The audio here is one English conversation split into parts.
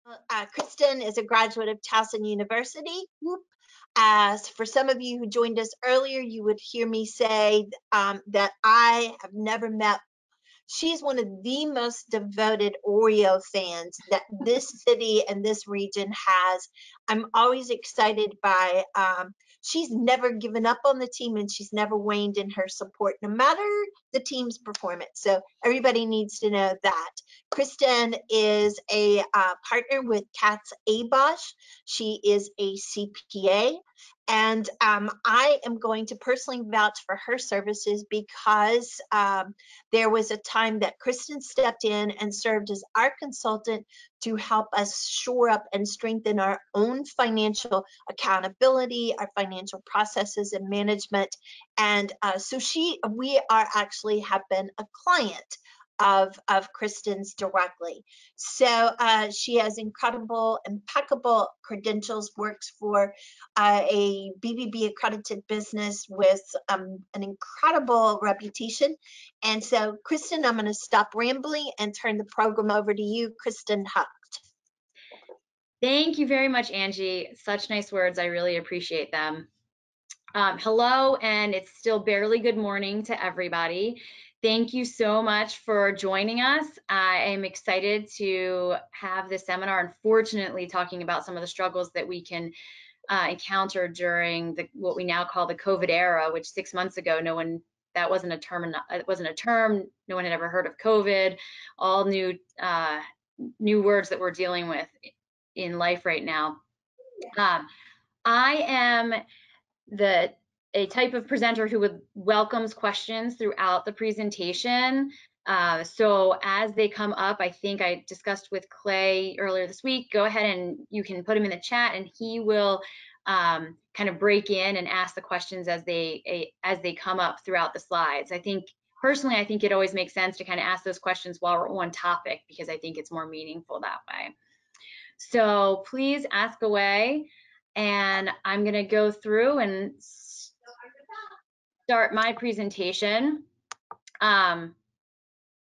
Kristin is a graduate of Towson University. Whoop. As for some of you who joined us earlier, you would hear me say that I have never met. She's one of the most devoted Oreo fans that this city and this region has. I'm always excited by, she's never given up on the team and she's never waned in her support, no matter the team's performance. So everybody needs to know that. Kristin is a partner with KatzAbosch. She is a CPA. And I am going to personally vouch for her services because there was a time that Kristin stepped in and served as our consultant to help us shore up and strengthen our own financial accountability, our financial processes and management. And so we are actually have been a client of Kristin's directly. So she has incredible, impeccable credentials, works for a BBB accredited business with an incredible reputation. And so, Kristin, I'm going to stop rambling and turn the program over to you, Kristin Hucht. Thank you very much, Angie. Such nice words. I really appreciate them. Hello, and it's still barely good morning to everybody. Thank you so much for joining us. I am excited to have this seminar, unfortunately, talking about some of the struggles that we can encounter during what we now call the COVID era, which 6 months ago, that wasn't a term. It wasn't a term. No one had ever heard of COVID. All new words that we're dealing with in life right now. I am a type of presenter who welcomes questions throughout the presentation. So as they come up, I think I discussed with Clay earlier this week, go ahead and you can put him in the chat and he will kind of break in and ask the questions as they come up throughout the slides. Personally, I think it always makes sense to kind of ask those questions while we're on topic because I think it's more meaningful that way. So please ask away, and I'm going to go through and start my presentation. I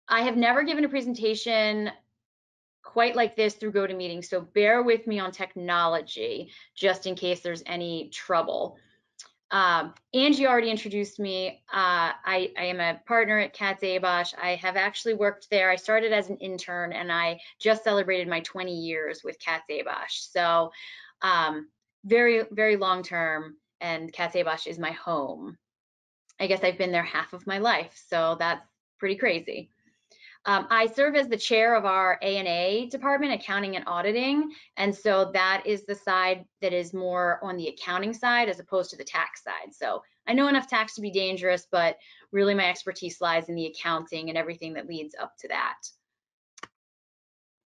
have never given a presentation quite like this through GoToMeeting, so bear with me on technology just in case there's any trouble. Angie already introduced me. I am a partner at KatzAbosch. I have actually worked there. I started as an intern and I just celebrated my 20 years with KatzAbosch. So very, very long term, and KatzAbosch is my home. I guess I've been there half of my life, so that's pretty crazy. I serve as the chair of our A&A department, accounting and auditing, and so that is the side that is more on the accounting side as opposed to the tax side. So I know enough tax to be dangerous, but really my expertise lies in the accounting and everything that leads up to that.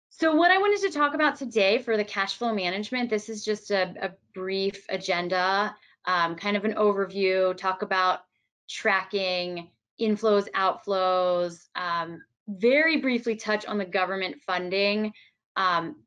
So what I wanted to talk about today for the cash flow management, this is just a brief agenda, kind of an overview, talk about tracking inflows, outflows, very briefly touch on the government funding.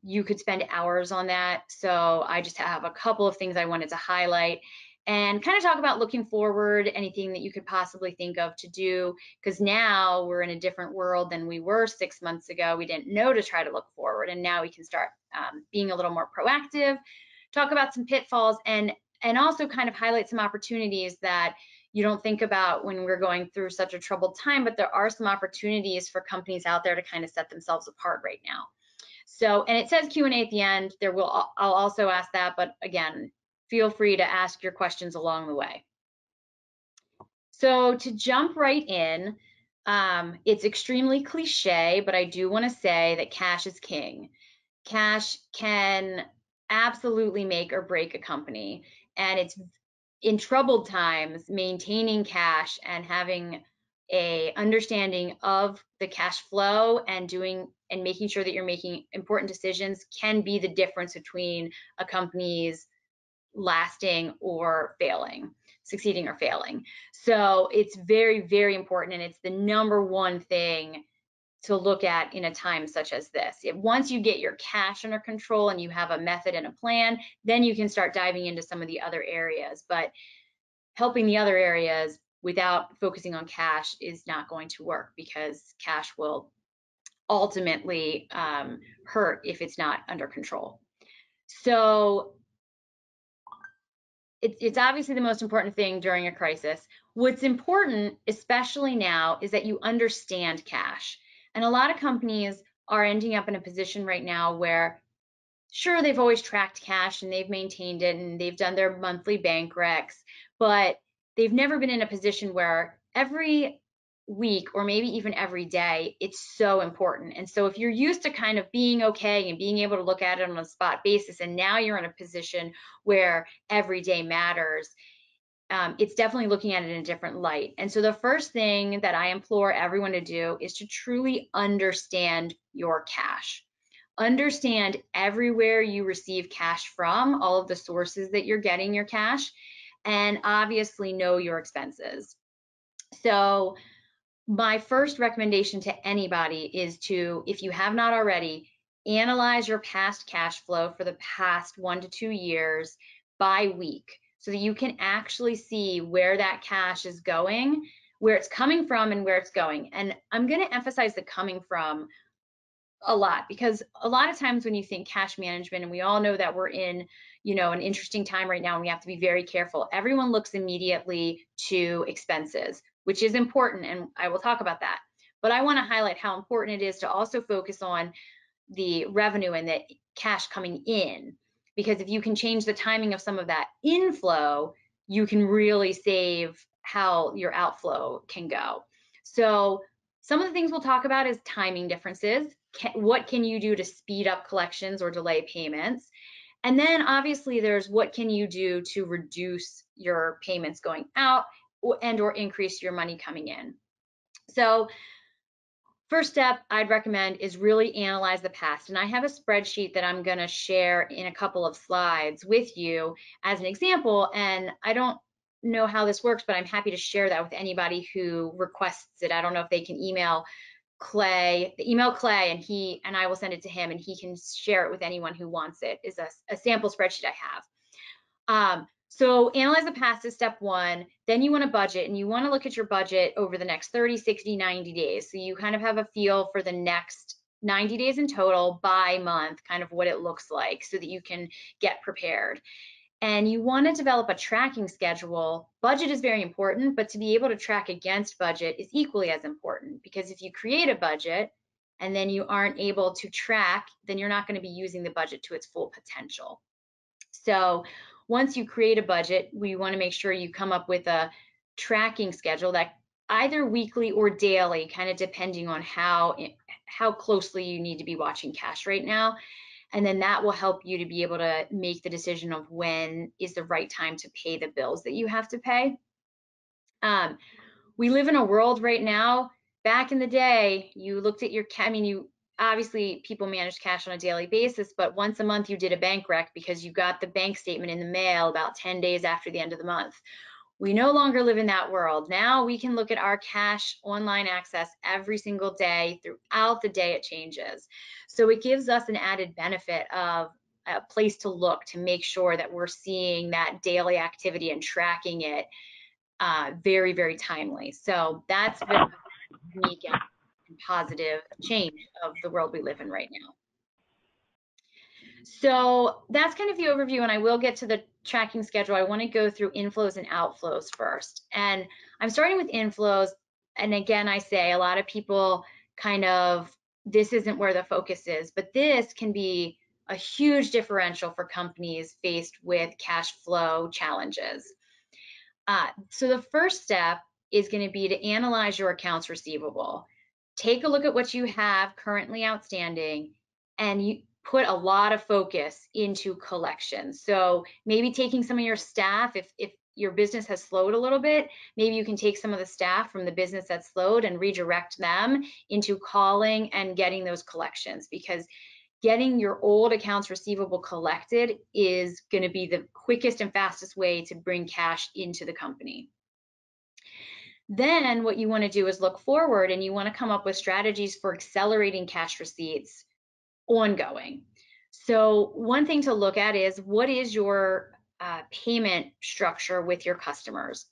You could spend hours on that, so I just have a couple of things I wanted to highlight and kind of talk about looking forward, anything that you could possibly think of to do, because now we're in a different world than we were 6 months ago. We didn't know to try to look forward, and now we can start being a little more proactive, talk about some pitfalls, and also kind of highlight some opportunities that you don't think about when we're going through such a troubled time, but there are some opportunities for companies out there to kind of set themselves apart right now. So, and it says Q&A at the end. I'll also ask that, but again, feel free to ask your questions along the way. So to jump right in, it's extremely cliche, but I do want to say that cash is king. Cash can absolutely make or break a company, and it's in troubled times, maintaining cash and having a understanding of the cash flow and making sure that you're making important decisions can be the difference between a company's lasting or failing, succeeding or failing. So it's very, very important, and it's the #1 thing to look at in a time such as this. Once you get your cash under control and you have a method and a plan, then you can start diving into some of the other areas. But helping the other areas without focusing on cash is not going to work, because cash will ultimately hurt if it's not under control. So it's obviously the most important thing during a crisis. What's important, especially now, is that you understand cash. And a lot of companies are ending up in a position right now where, sure, they've always tracked cash and they've maintained it and they've done their monthly bank recs, but they've never been in a position where every week or maybe even every day, it's so important. And so if you're used to kind of being okay and being able to look at it on a spot basis, and now you're in a position where every day matters, it's definitely looking at it in a different light. And so the first thing that I implore everyone to do is to truly understand your cash. Understand everywhere you receive cash from, all of the sources that you're getting your cash, and obviously know your expenses. So my first recommendation to anybody is to, if you have not already, analyze your past cash flow for the past 1 to 2 years by week, so that you can actually see where that cash is going, where it's coming from and where it's going. And I'm going to emphasize the coming from a lot, because a lot of times when you think cash management, and we all know that we're in, an interesting time right now and we have to be very careful, everyone looks immediately to expenses, which is important, and I will talk about that. But I want to highlight how important it is to also focus on the revenue and the cash coming in, because if you can change the timing of some of that inflow, you can really save how your outflow can go. So some of the things we'll talk about is timing differences. What can you do to speed up collections or delay payments? And then obviously there's what can you do to reduce your payments going out and or increase your money coming in. So first step I'd recommend is really analyze the past. And I have a spreadsheet that I'm going to share in a couple of slides with you as an example. And I don't know how this works, but I'm happy to share that with anybody who requests it. I don't know if they can email Clay and I will send it to him and he can share it with anyone who wants it. Is a sample spreadsheet I have. So analyze the past is step one. Then you want to budget, and you want to look at your budget over the next 30, 60, 90 days. So you kind of have a feel for the next 90 days in total by month, kind of what it looks like, so that you can get prepared. And you want to develop a tracking schedule. Budget is very important, but to be able to track against budget is equally as important, because if you create a budget and then you aren't able to track, then you're not going to be using the budget to its full potential. So once you create a budget, we want to make sure you come up with a tracking schedule that either weekly or daily, kind of depending on how closely you need to be watching cash right now. And then that will help you to be able to make the decision of when is the right time to pay the bills that you have to pay. We live in a world right now, back in the day, you looked at your, obviously people manage cash on a daily basis, but once a month you did a bank rec because you got the bank statement in the mail about 10 days after the end of the month. We no longer live in that world. Now we can look at our cash online access every single day. Throughout the day it changes. So it gives us an added benefit of a place to look to make sure that we're seeing that daily activity and tracking it very, very timely. So that's the unique and positive change of the world we live in right now. So that's kind of the overview, and I will get to the tracking schedule. I want to go through inflows and outflows first. And I'm starting with inflows. And again, I say a lot of people kind of, this isn't where the focus is, but this can be a huge differential for companies faced with cash flow challenges. So the first step is going to be to analyze your accounts receivable. Take a look at what you have currently outstanding, and you put a lot of focus into collections. So maybe taking some of your staff, if your business has slowed a little bit, maybe you can take some of the staff from the business that's slowed and redirect them into calling and getting those collections, because getting your old accounts receivable collected is going to be the quickest and fastest way to bring cash into the company. Then what you want to do is look forward, and you want to come up with strategies for accelerating cash receipts ongoing. So one thing to look at is, what is your payment structure with your customers?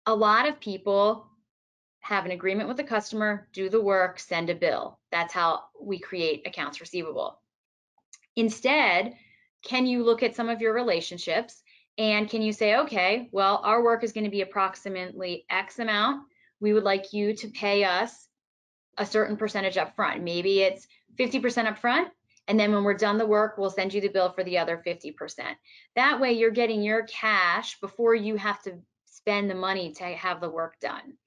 A lot of people have an agreement with the customer, do the work, send a bill. That's how we create accounts receivable. Instead, can you look at some of your relationships and can you say, okay, well, our work is going to be approximately X amount. We would like you to pay us a certain percentage up front. Maybe it's 50% up front, and then when we're done the work, we'll send you the bill for the other 50%. That way you're getting your cash before you have to spend the money to have the work done.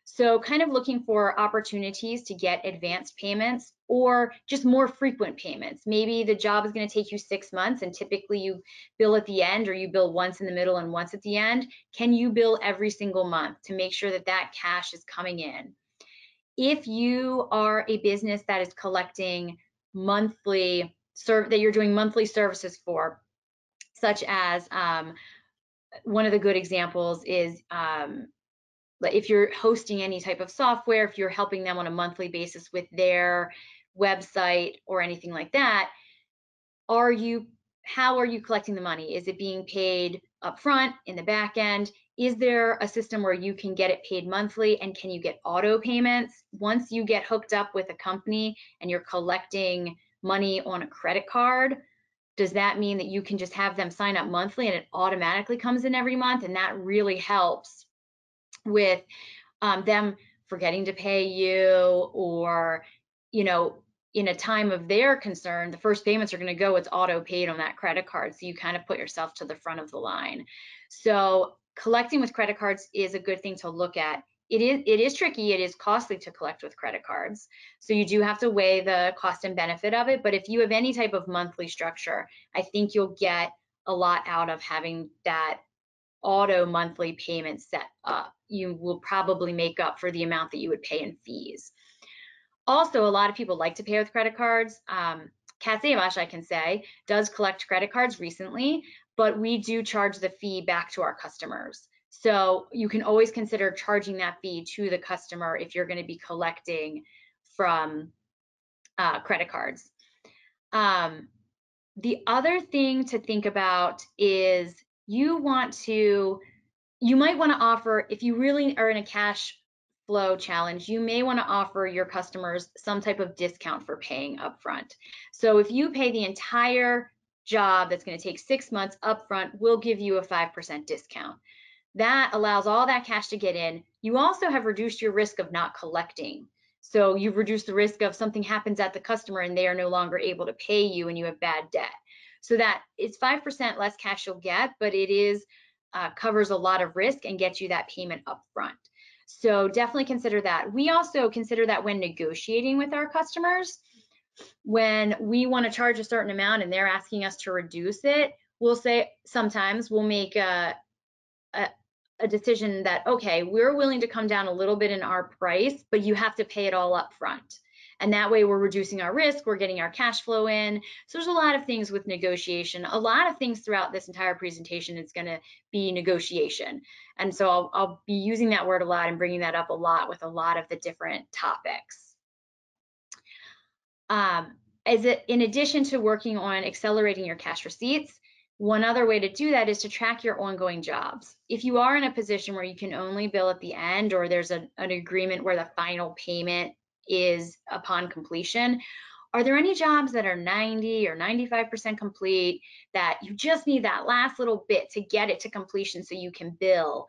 So kind of looking for opportunities to get advanced payments or just more frequent payments. Maybe the job is going to take you 6 months and typically you bill at the end, or you bill once in the middle and once at the end. Can you bill every single month to make sure that that cash is coming in? If you are a business that is collecting monthly, that you're doing monthly services for, such as one of the good examples is if you're hosting any type of software, if you're helping them on a monthly basis with their website or anything like that, how are you collecting the money? Is it being paid upfront, in the back end? Is there a system where you can get it paid monthly, and can you get auto payments? Once you get hooked up with a company and you're collecting money on a credit card, does that mean that you can just have them sign up monthly and it automatically comes in every month? And that really helps with them forgetting to pay you, or, you know, in a time of their concern, the first payments are going to go, it's auto paid on that credit card. So you kind of put yourself to the front of the line. So collecting with credit cards is a good thing to look at. It is tricky. It is costly to collect with credit cards. So you do have to weigh the cost and benefit of it. But if you have any type of monthly structure, I think you'll get a lot out of having that auto monthly payment set up. You will probably make up for the amount that you would pay in fees. Also, a lot of people like to pay with credit cards. KatzAbosch, I can say, does collect credit cards recently, but we do charge the fee back to our customers. So you can always consider charging that fee to the customer if you're going to be collecting from credit cards. The other thing to think about is you might want to offer, if you really are in a cash flow challenge, you may want to offer your customers some type of discount for paying upfront. So if you pay the entire job that's going to take 6 months upfront, we'll give you a 5% discount. That allows all that cash to get in. You also have reduced your risk of not collecting. So you've reduced the risk of something happens at the customer and they are no longer able to pay you and you have bad debt. So that it's 5% less cash you'll get, but it is covers a lot of risk and gets you that payment up front. So definitely consider that. We also consider that when negotiating with our customers. When we want to charge a certain amount and they're asking us to reduce it, we'll say, sometimes we'll make a decision that, okay, we're willing to come down a little bit in our price, but you have to pay it all up front. And that way we're reducing our risk, we're getting our cash flow in. So there's a lot of things with negotiation. A lot of things throughout this entire presentation is going to be negotiation. And so I'll be using that word a lot and bringing that up a lot with a lot of the different topics. In addition to working on accelerating your cash receipts, one other way to do that is to track your ongoing jobs. If you are in a position where you can only bill at the end, or there's an agreement where the final payment is upon completion, are there any jobs that are 90 or 95% complete that you just need that last little bit to get it to completion so you can bill?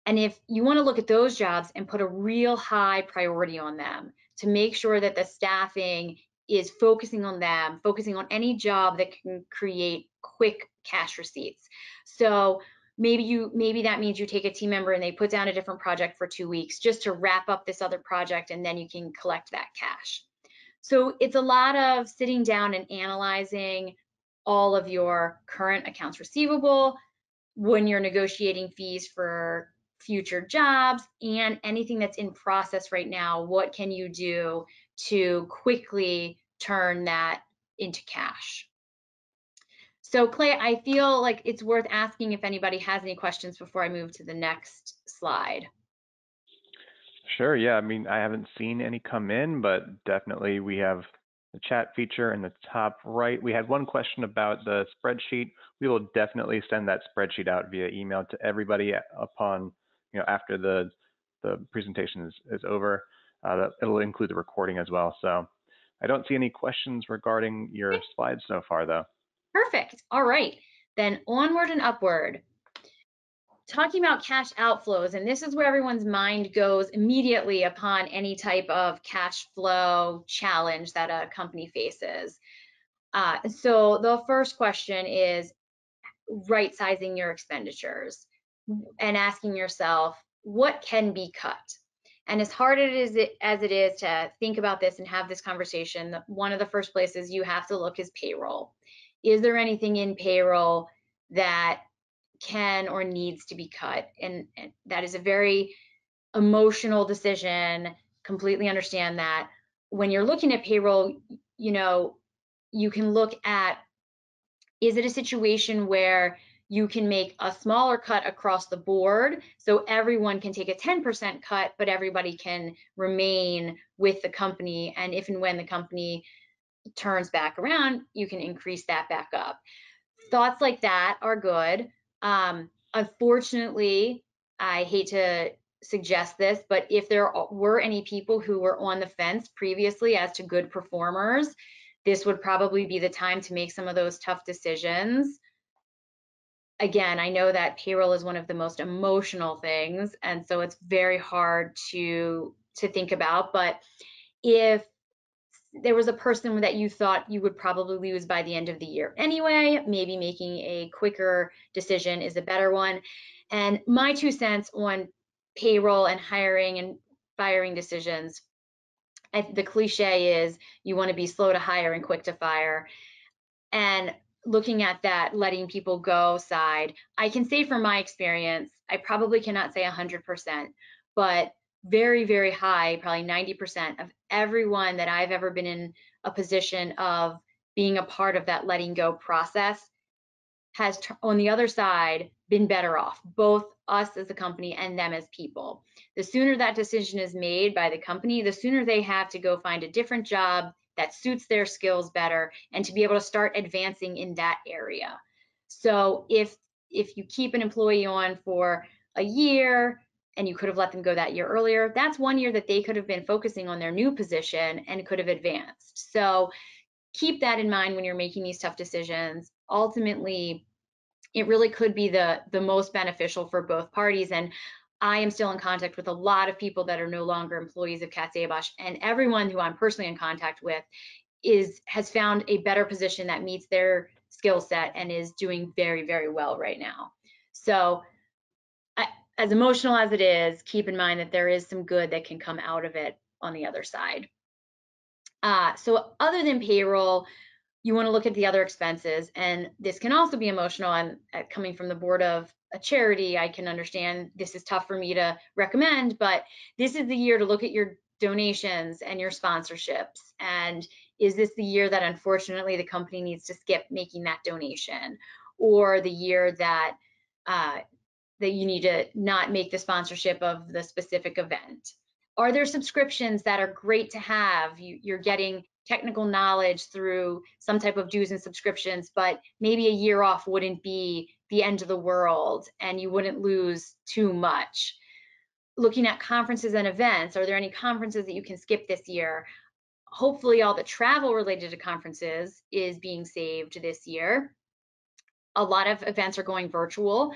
And if you want to look at those jobs and put a real high priority on them to make sure that the staffing is focusing on them, focusing on any job that can create quick cash receipts. So maybe that means you take a team member and they put down a different project for 2 weeks just to wrap up this other project, and then you can collect that cash. So it's a lot of sitting down and analyzing all of your current accounts receivable when you're negotiating fees for future jobs and anything that's in process right now. What can you do to quickly turn that into cash? So Clay, I feel like it's worth asking if anybody has any questions before I move to the next slide. Sure, yeah, I mean, I haven't seen any come in, but definitely we have the chat feature in the top right. We had one question about the spreadsheet. We will definitely send that spreadsheet out via email to everybody upon, after the the presentation is over. It'll include the recording as well. So I don't see any questions regarding your slides so far, though. Perfect. All right, then onward and upward. Talking about cash outflows, and this is where everyone's mind goes immediately upon any type of cash flow challenge that a company faces. So the first question is right-sizing your expenditures and asking yourself, what can be cut? And as hard as it is to think about this and have this conversation, one of the first places you have to look is payroll. Is there anything in payroll that can or needs to be cut? And that is a very emotional decision. Completely understand that. When you're looking at payroll, you know, you can look at, is it a situation where you can make a smaller cut across the board so everyone can take a 10% cut, but everybody can remain with the company, and if and when the company turns back around, you can increase that back up. Thoughts like that are good. Unfortunately, I hate to suggest this, but if there were any people who were on the fence previously as to good performers, this would probably be the time to make some of those tough decisions. Again, I know that payroll is one of the most emotional things, and so it's very hard to think about, but if there was a person that you thought you would probably lose by the end of the year anyway, maybe making a quicker decision is a better one. And my 2 cents on payroll and hiring and firing decisions, the cliche is you want to be slow to hire and quick to fire. And looking at that letting people go side, I can say from my experience, I probably cannot say 100%, but very, very high, probably 90% of everyone that I've ever been in a position of being a part of that letting go process has, on the other side, been better off, both us as a company and them as people. The sooner that decision is made by the company, the sooner they have to go find a different job that suits their skills better and to be able to start advancing in that area. So if you keep an employee on for a year and you could have let them go that year earlier, that's 1 year that they could have been focusing on their new position and could have advanced. So keep that in mind when you're making these tough decisions. Ultimately, it really could be the most beneficial for both parties. And I am still in contact with a lot of people that are no longer employees of KatzAbosch, and everyone who I'm personally in contact with has found a better position that meets their skill set and is doing very, very well right now. So as emotional as it is, keep in mind that there is some good that can come out of it on the other side. So other than payroll, you want to look at the other expenses, and this can also be emotional. I'm coming from the board of a charity. I can understand this is tough for me to recommend, but this is the year to look at your donations and your sponsorships. And is this the year that unfortunately the company needs to skip making that donation, or the year that that you need to not make the sponsorship of the specific event? Are there subscriptions that are great to have? You're getting technical knowledge through some type of dues and subscriptions, but maybe a year off wouldn't be the end of the world and you wouldn't lose too much. Looking at conferences and events, are there any conferences that you can skip this year? Hopefully all the travel related to conferences is being saved this year. A lot of events are going virtual.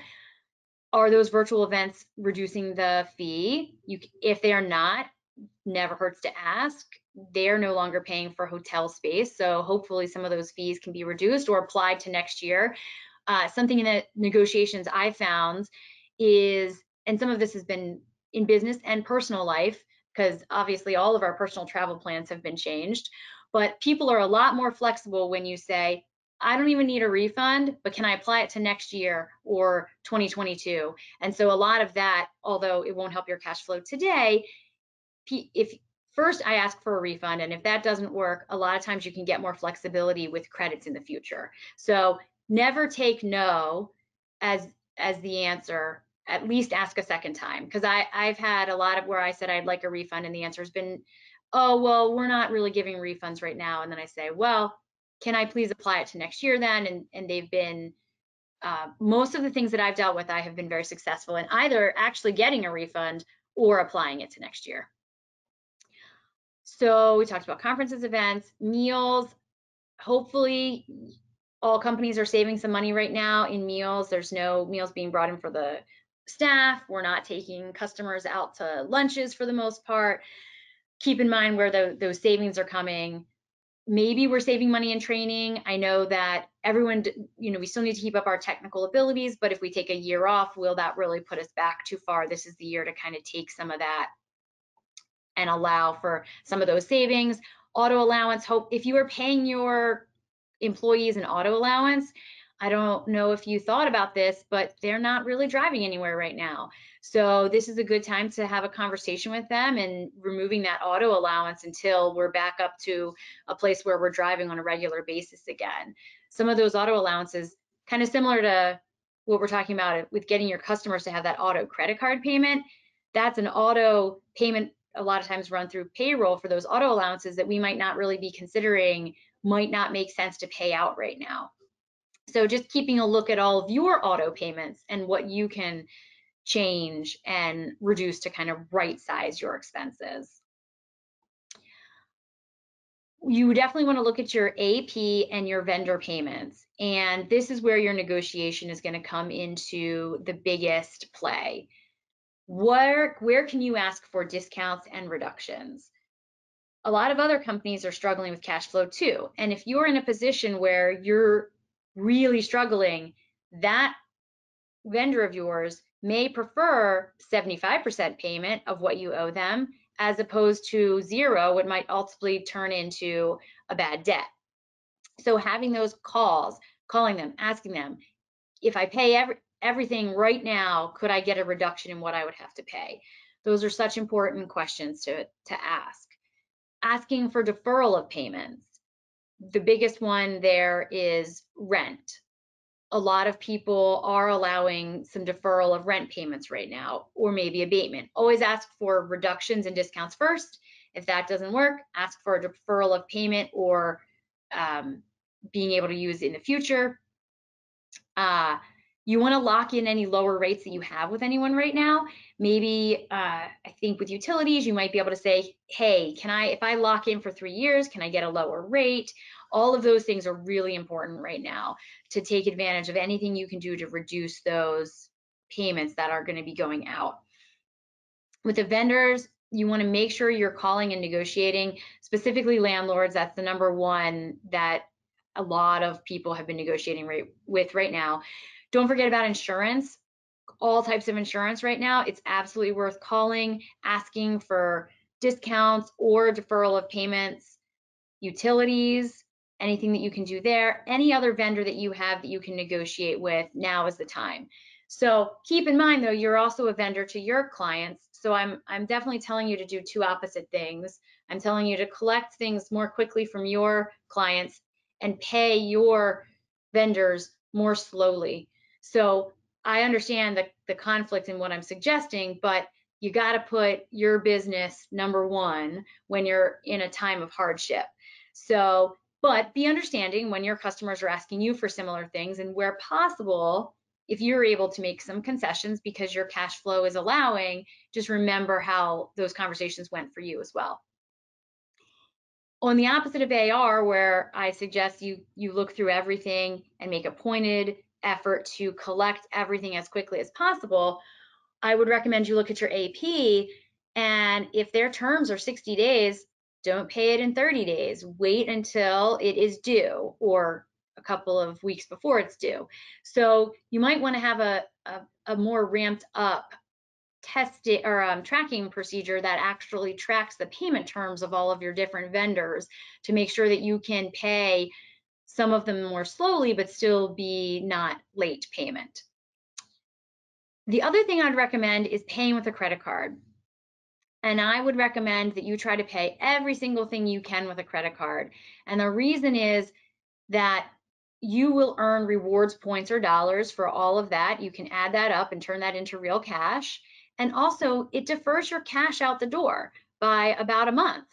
Are those virtual events reducing the fee? If they are not, never hurts to ask. They're no longer paying for hotel space, so hopefully some of those fees can be reduced or applied to next year. Something in the negotiations I found is, and some of this has been in business and personal life, because obviously all of our personal travel plans have been changed, but people are a lot more flexible when you say, I don't even need a refund, but can I apply it to next year or 2022? And so a lot of that, although it won't help your cash flow today, if first I ask for a refund, and if that doesn't work, a lot of times you can get more flexibility with credits in the future. So never take no as the answer. At least ask a second time, because I've had a lot of where I said I'd like a refund and the answer has been, oh, well, we're not really giving refunds right now. And then I say, well, can I please apply it to next year then? And they've been, most of the things that I've dealt with, I have been very successful in either actually getting a refund or applying it to next year. So we talked about conferences, events, meals. Hopefully all companies are saving some money right now in meals. There's no meals being brought in for the staff. We're not taking customers out to lunches for the most part. Keep in mind where those savings are coming. Maybe we're saving money in training. I know that everyone, we still need to keep up our technical abilities, but if we take a year off, will that really put us back too far? This is the year to kind of take some of that and allow for some of those savings. Auto allowance, if you are paying your employees an auto allowance, I don't know if you thought about this, but they're not really driving anywhere right now. So this is a good time to have a conversation with them and removing that auto allowance until we're back up to a place where we're driving on a regular basis again. Some of those auto allowances, kind of similar to what we're talking about with getting your customers to have that auto credit card payment, that's an auto payment a lot of times run through payroll for those auto allowances that we might not really be considering, might not make sense to pay out right now. So just keeping a look at all of your auto payments and what you can change and reduce to kind of right size your expenses. You definitely want to look at your AP and your vendor payments. And this is where your negotiation is going to come into the biggest play. Where can you ask for discounts and reductions? A lot of other companies are struggling with cash flow too. And if you're in a position where you're really struggling, that vendor of yours may prefer 75% payment of what you owe them as opposed to zero, what might ultimately turn into a bad debt. So having those calls, calling them, asking them, if I pay everything right now, could I get a reduction in what I would have to pay? Those are such important questions to ask. Asking for deferral of payments. The biggest one there is rent. A lot of people are allowing some deferral of rent payments right now, or maybe abatement. Always ask for reductions and discounts first. If that doesn't work, ask for a deferral of payment or being able to use in the future. You want to lock in any lower rates that you have with anyone right now. Maybe I think with utilities, you might be able to say, hey, if I lock in for 3 years, can I get a lower rate? All of those things are really important right now to take advantage of anything you can do to reduce those payments that are going to be going out. With the vendors, you want to make sure you're calling and negotiating, specifically landlords. That's the number one that a lot of people have been negotiating with right now. Don't forget about insurance, all types of insurance right now. It's absolutely worth calling, asking for discounts or deferral of payments, utilities, anything that you can do there, any other vendor that you have that you can negotiate with, now is the time. So keep in mind though, you're also a vendor to your clients. So I'm definitely telling you to do two opposite things. I'm telling you to collect things more quickly from your clients and pay your vendors more slowly. So I understand the conflict in what I'm suggesting, but you got to put your business number one when you're in a time of hardship. So, but be understanding when your customers are asking you for similar things, and where possible, if you're able to make some concessions because your cash flow is allowing, just remember how those conversations went for you as well. On the opposite of AR, where I suggest you look through everything and make a pointed effort to collect everything as quickly as possible, I would recommend you look at your AP, and if their terms are 60 days, don't pay it in 30 days. Wait until it is due or a couple of weeks before it's due. So you might want to have a more ramped up testing or tracking procedure that actually tracks the payment terms of all of your different vendors to make sure that you can pay some of them more slowly, but still be not late payment. The other thing I'd recommend is paying with a credit card. And I would recommend that you try to pay every single thing you can with a credit card. And the reason is that you will earn rewards points or dollars for all of that. You can add that up and turn that into real cash. And also it defers your cash out the door by about a month.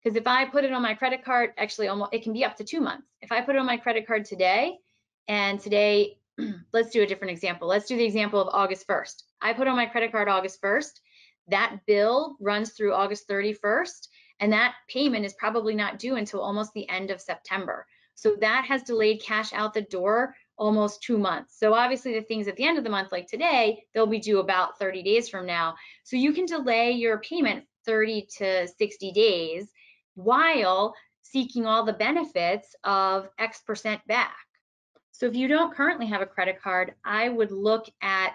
Because if I put it on my credit card, actually it can be up to 2 months. If I put it on my credit card today, and today, let's do a different example. Let's do the example of August 1st. I put on my credit card August 1st. that bill runs through August 31st, and that payment is probably not due until almost the end of September. So that has delayed cash out the door almost 2 months. So obviously the things at the end of the month, like today, they'll be due about 30 days from now. So you can delay your payment 30 to 60 days while seeking all the benefits of X% back. So if you don't currently have a credit card, I would look at,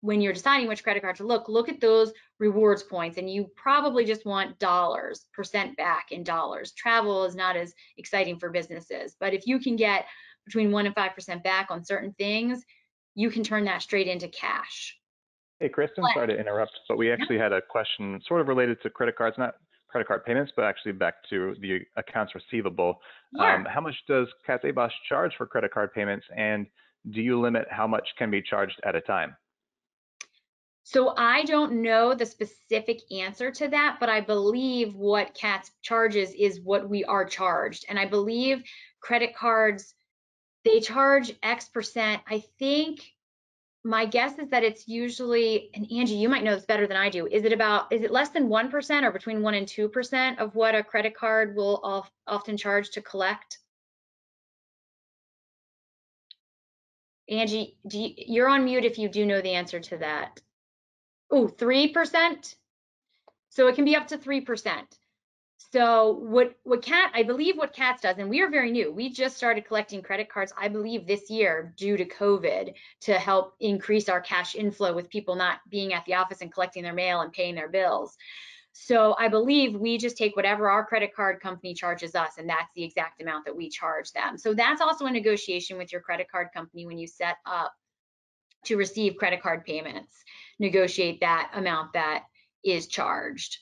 when you're deciding which credit card to look at those rewards points, and you probably just want dollars, percent back in dollars. Travel is not as exciting for businesses, but if you can get between 1% and 5% back on certain things, you can turn that straight into cash. Hey, Kristin, sorry to interrupt, but we actually had a question sort of related to credit cards, not credit card payments, but actually back to the accounts receivable. Sure. How much does KatzAbosch charge for credit card payments, and do you limit how much can be charged at a time? So I don't know the specific answer to that, but I believe what Katz charges is what we are charged. And I believe credit cards, they charge X%. I think my guess is that it's usually, and Angie, you might know this better than I do. Is it less than 1% or between 1% and 2% of what a credit card will often charge to collect? Angie, you're on mute if you do know the answer to that. Oh, 3%? So it can be up to 3%. So I believe what Katz does, and we are very new, we just started collecting credit cards, I believe this year due to COVID, to help increase our cash inflow with people not being at the office and collecting their mail and paying their bills. So I believe we just take whatever our credit card company charges us, and that's the exact amount that we charge them. So that's also a negotiation with your credit card company when you set up to receive credit card payments. Negotiate that amount that is charged.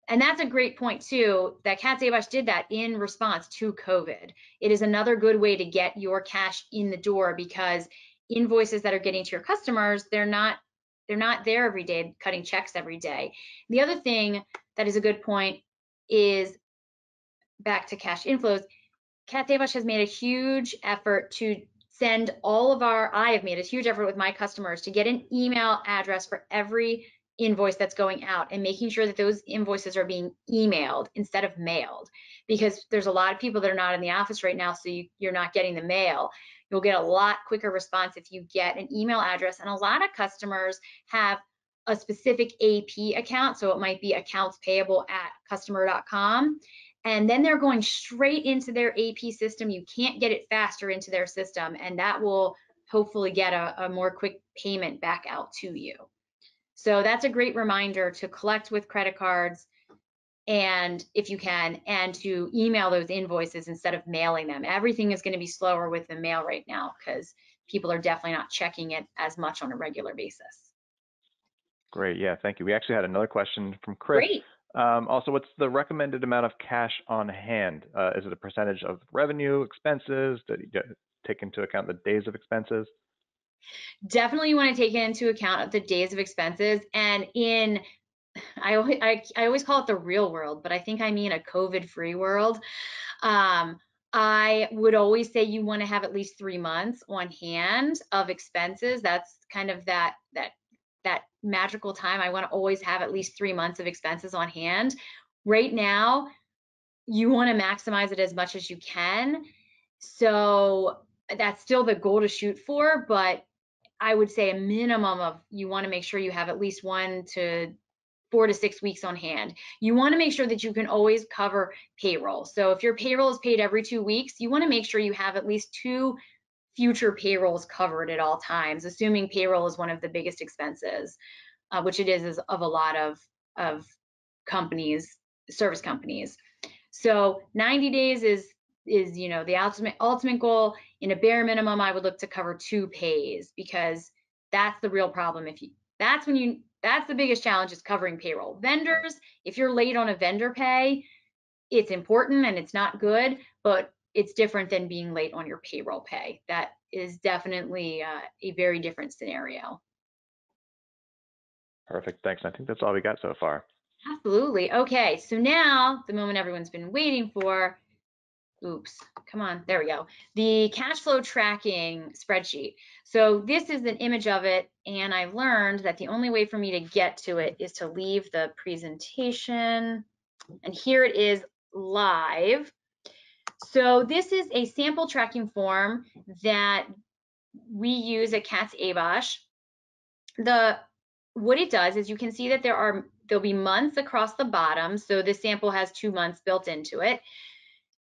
And that's a great point too, that KatzAbosch did that in response to COVID. It is another good way to get your cash in the door, because invoices that are getting to your customers, they're not there every day, cutting checks every day. The other thing that is a good point is, back to cash inflows, KatzAbosch has made a huge effort to send I have made a huge effort with my customers to get an email address for every invoice that's going out, and making sure that those invoices are being emailed instead of mailed, because there's a lot of people that are not in the office right now, so you're not getting the mail. You'll get a lot quicker response if you get an email address. And a lot of customers have a specific AP account, so it might be accounts payable at customer.com, and then they're going straight into their AP system. You can't get it faster into their system, and that will hopefully get a more quick payment back out to you. So that's a great reminder to collect with credit cards, and if you can, and to email those invoices instead of mailing them. Everything is going to be slower with the mail right now, because people are definitely not checking it as much on a regular basis. Great, yeah, thank you. We actually had another question from Chris. Great. Also, what's the recommended amount of cash on hand? Is it a percentage of revenue, expenses? Do you take into account the days of expenses? Definitely you want to take into account the days of expenses. And I always call it the real world, but I think I mean a COVID-free world. I would always say you want to have at least 3 months on hand of expenses. That's kind of that magical time. I want to always have at least 3 months of expenses on hand. Right now, you want to maximize it as much as you can. So that's still the goal to shoot for, but I would say a minimum of, you want to make sure you have at least 1 to 4 to 6 weeks on hand. You want to make sure that you can always cover payroll. So if your payroll is paid every 2 weeks, you want to make sure you have at least 2 future payrolls covered at all times, assuming payroll is one of the biggest expenses, which it is of a lot of companies, service companies. So 90 days is the ultimate goal. In a bare minimum, I would look to cover 2 pays, because that's the real problem. That's the biggest challenge, is covering payroll. Vendors, if you're late on a vendor pay, it's important and it's not good, but it's different than being late on your payroll pay. That is definitely a very different scenario. Perfect, thanks. I think that's all we got so far. Absolutely. Okay, so now the moment everyone's been waiting for, oops, come on, there we go. The cash flow tracking spreadsheet. So this is an image of it, and I've learned that the only way for me to get to it is to leave the presentation, and here it is live. So this is a sample tracking form that we use at KatzAbosch. What it does is you can see that there'll be months across the bottom. So this sample has 2 months built into it.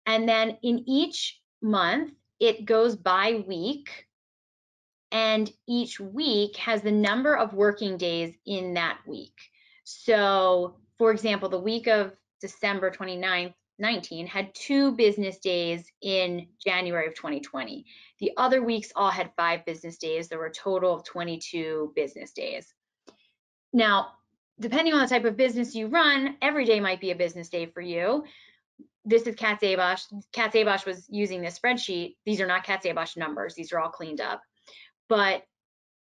And then in each month, it goes by week, and each week has the number of working days in that week. So for example, the week of December 2019 had 2 business days in January of 2020. The other weeks all had 5 business days. There were a total of 22 business days. Now, depending on the type of business you run, every day might be a business day for you. This is KatzAbosch. KatzAbosch was using this spreadsheet. These are not KatzAbosch numbers. These are all cleaned up. But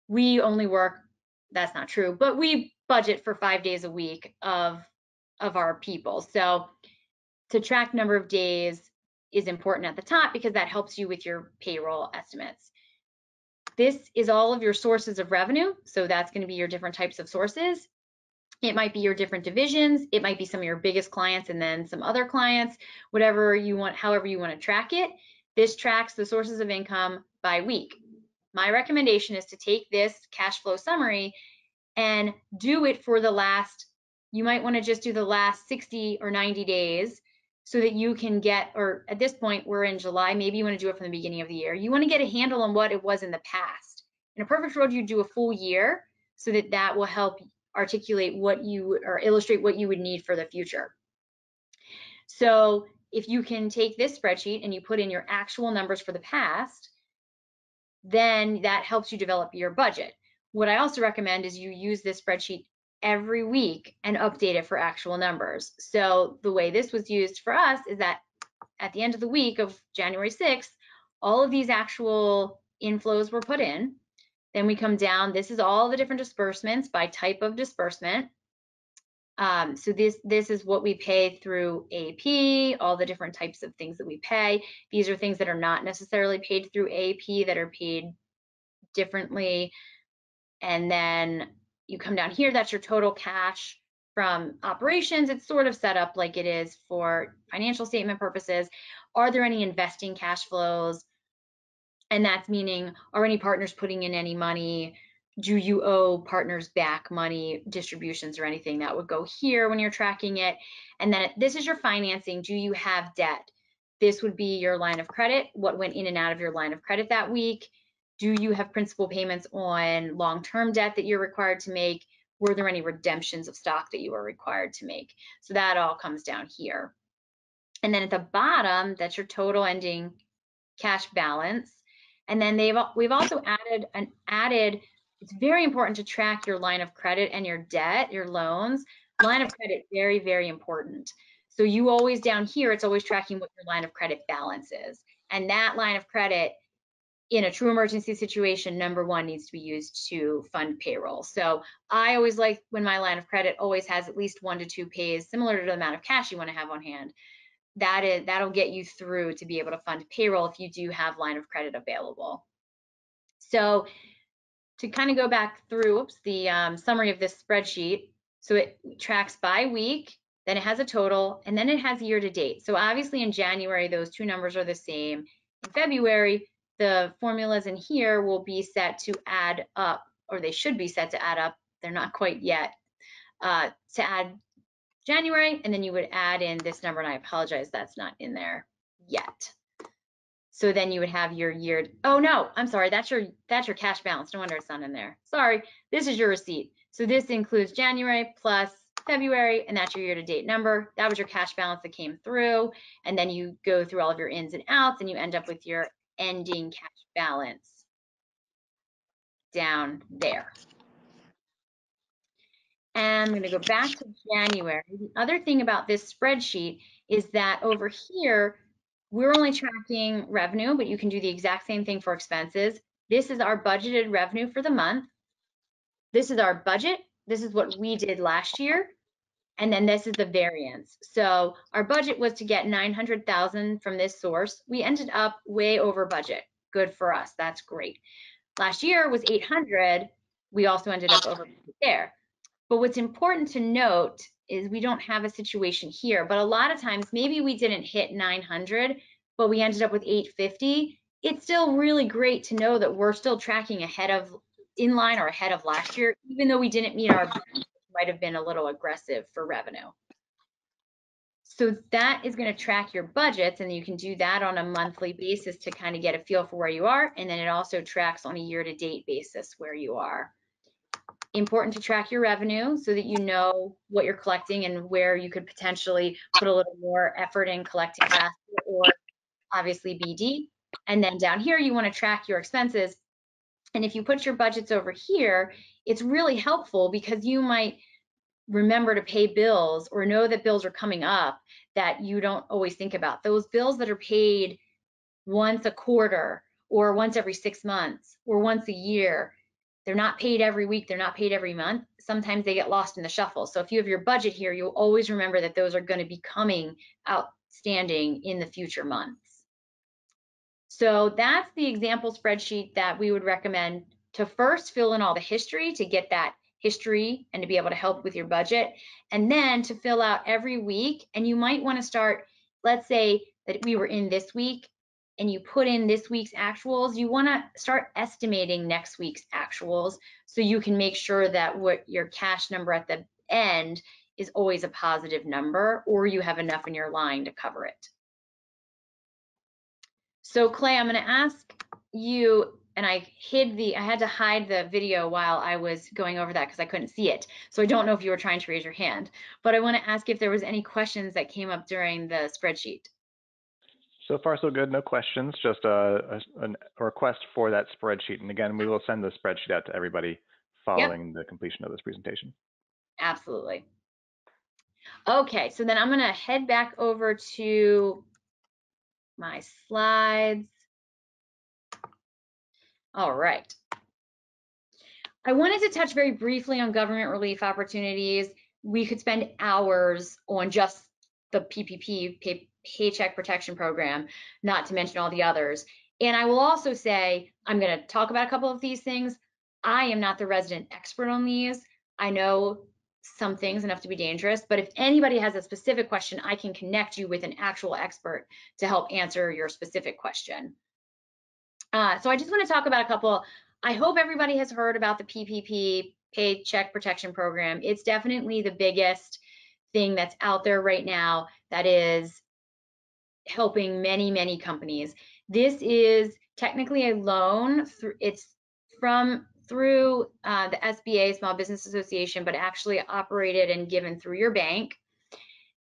we only work, that's not true, but we budget for 5 days a week of our people. So to track number of days is important at the top because that helps you with your payroll estimates. This is all of your sources of revenue. So that's going to be your different types of sources. It might be your different divisions. It might be some of your biggest clients and then some other clients, whatever you want, however you want to track it. This tracks the sources of income by week. My recommendation is to take this cash flow summary and do it for the last, you might want to just do the last 60 or 90 days so that you can get, or at this point, we're in July, maybe you want to do it from the beginning of the year. You want to get a handle on what it was in the past. In a perfect world, you do a full year so that that will help articulate what you, or illustrate what you would need for the future. So if you can take this spreadsheet and you put in your actual numbers for the past, then that helps you develop your budget. What I also recommend is you use this spreadsheet every week and update it for actual numbers. So the way this was used for us is that at the end of the week of January 6th, all of these actual inflows were put in. Then we come down, this is all the different disbursements by type of disbursement. So this is what we pay through AP, all the different types of things that we pay. These are things that are not necessarily paid through AP, that are paid differently. And then you come down here, that's your total cash from operations. It's sort of set up like it is for financial statement purposes. Are there any investing cash flows? And that's meaning, are any partners putting in any money? Do you owe partners back money, distributions or anything? That would go here when you're tracking it. And then this is your financing. Do you have debt? This would be your line of credit, what went in and out of your line of credit that week. Do you have principal payments on long-term debt that you're required to make? Were there any redemptions of stock that you were required to make? So that all comes down here. And then at the bottom, that's your total ending cash balance. And then we've also added, it's very important to track your line of credit and your debt, your loans. Line of credit, very, very important. So you always down here, it's always tracking what your line of credit balance is. And that line of credit in a true emergency situation, number one, needs to be used to fund payroll. So I always like when my line of credit always has at least 1 to 2 pays, similar to the amount of cash you want to have on hand. That'll get you through to be able to fund payroll if you do have line of credit available. So to kind of go back through the summary of this spreadsheet, so it tracks by week, then it has a total, and then it has year to date. So obviously in January, those 2 numbers are the same. In February, the formulas in here will be set to add up, or they should be set to add up. They're not quite yet, to add January, and then you would add in this number, and I apologize, that's not in there yet. So then you would have your year, oh no, I'm sorry, that's your cash balance. No wonder it's not in there. Sorry, this is your receipt. So this includes January plus February, and that's your year-to-date number. That was your cash balance that came through, and then you go through all of your ins and outs, and you end up with your ending cash balance down there. And I'm going to go back to January. The other thing about this spreadsheet is that over here, we're only tracking revenue, but you can do the exact same thing for expenses. This is our budgeted revenue for the month. This is our budget. This is what we did last year. And then this is the variance. So our budget was to get 900,000 from this source. We ended up way over budget. Good for us. That's great. Last year was 800. We also ended up over budget there. But what's important to note is we don't have a situation here, but a lot of times maybe we didn't hit 900, but we ended up with 850. It's still really great to know that we're still tracking ahead of, in line or ahead of last year, even though we didn't meet our budget, which might have been a little aggressive for revenue. So that is going to track your budgets, and you can do that on a monthly basis to kind of get a feel for where you are. And then it also tracks on a year-to-date basis where you are. Important to track your revenue so that you know what you're collecting and where you could potentially put a little more effort in collecting faster, or obviously BD. And then down here, you want to track your expenses. And if you put your budgets over here, it's really helpful because you might remember to pay bills or know that bills are coming up that you don't always think about. Those bills that are paid once a quarter or once every 6 months or once a year, they're not paid every week, they're not paid every month. Sometimes they get lost in the shuffle. So if you have your budget here, you'll always remember that those are going to be coming outstanding in the future months. So that's the example spreadsheet that we would recommend to first fill in all the history to get that history and to be able to help with your budget, and then to fill out every week. And you might want to start, let's say that we were in this week and you put in this week's actuals, you want to start estimating next week's actuals so you can make sure that what your cash number at the end is always a positive number, or you have enough in your line to cover it. So Clay, I'm going to ask you, and I had to hide the video while I was going over that because I couldn't see it. So I don't know if you were trying to raise your hand, but I want to ask if there was any questions that came up during the spreadsheet. So far, so good. No questions, just a request for that spreadsheet. And again, we will send the spreadsheet out to everybody following the completion of this presentation. Absolutely. Okay, so then I'm going to head back over to my slides. All right. I wanted to touch very briefly on government relief opportunities. We could spend hours on just the PPP, Paycheck Protection Program, not to mention all the others. And I will also say, I'm going to talk about a couple of these things. I am not the resident expert on these. I know some things enough to be dangerous, but if anybody has a specific question, I can connect you with an actual expert to help answer your specific question. So I just want to talk about a couple. I hope everybody has heard about the PPP, Paycheck Protection Program. It's definitely the biggest thing that's out there right now that is helping many, many companies. This is technically a loan. It's through the SBA, Small Business Association, but actually operated and given through your bank.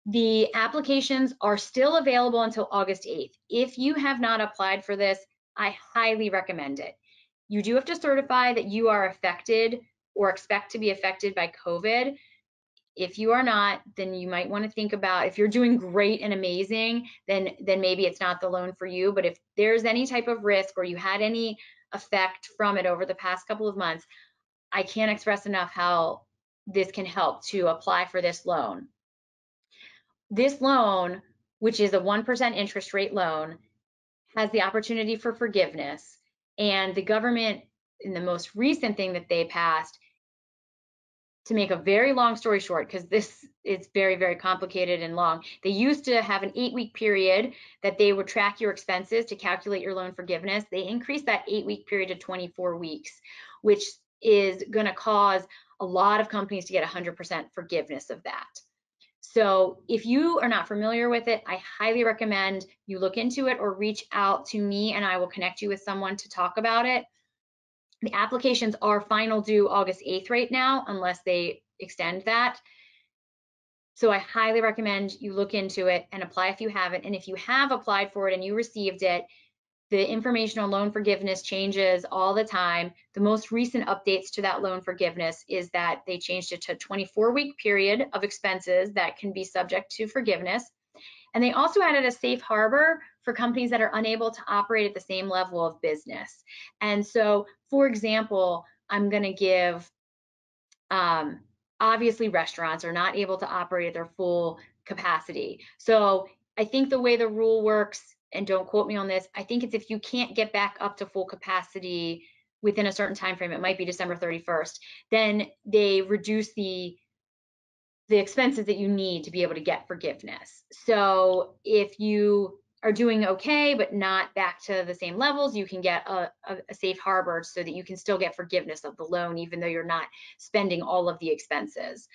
The applications are still available until August 8th. If you have not applied for this, I highly recommend it. You do have to certify that you are affected or expect to be affected by COVID. If you are not, then you might want to think about, if you're doing great and amazing, then maybe it's not the loan for you. But if there's any type of risk or you had any effect from it over the past couple of months, I can't express enough how this can help to apply for this loan. This loan, which is a 1% interest rate loan, has the opportunity for forgiveness. And the government, in the most recent thing that they passed, to make a very long story short, because this is very, very complicated and long, they used to have an 8-week period that they would track your expenses to calculate your loan forgiveness. They increased that 8-week period to 24 weeks, which is going to cause a lot of companies to get 100% forgiveness of that. So if you are not familiar with it, I highly recommend you look into it or reach out to me and I will connect you with someone to talk about it. The applications are final due August 8th right now, unless they extend that. So I highly recommend you look into it and apply if you haven't. And if you have applied for it and you received it, the information on loan forgiveness changes all the time. The most recent updates to that loan forgiveness is that they changed it to a 24-week period of expenses that can be subject to forgiveness. And they also added a safe harbor for companies that are unable to operate at the same level of business. And so, for example, I'm going to give obviously restaurants are not able to operate at their full capacity. So I think the way the rule works, and don't quote me on this, I think it's if you can't get back up to full capacity within a certain time frame, it might be December 31st, then they reduce the expenses that you need to be able to get forgiveness. So if you are doing okay, but not back to the same levels, you can get a safe harbor so that you can still get forgiveness of the loan, even though you're not spending all of the expenses.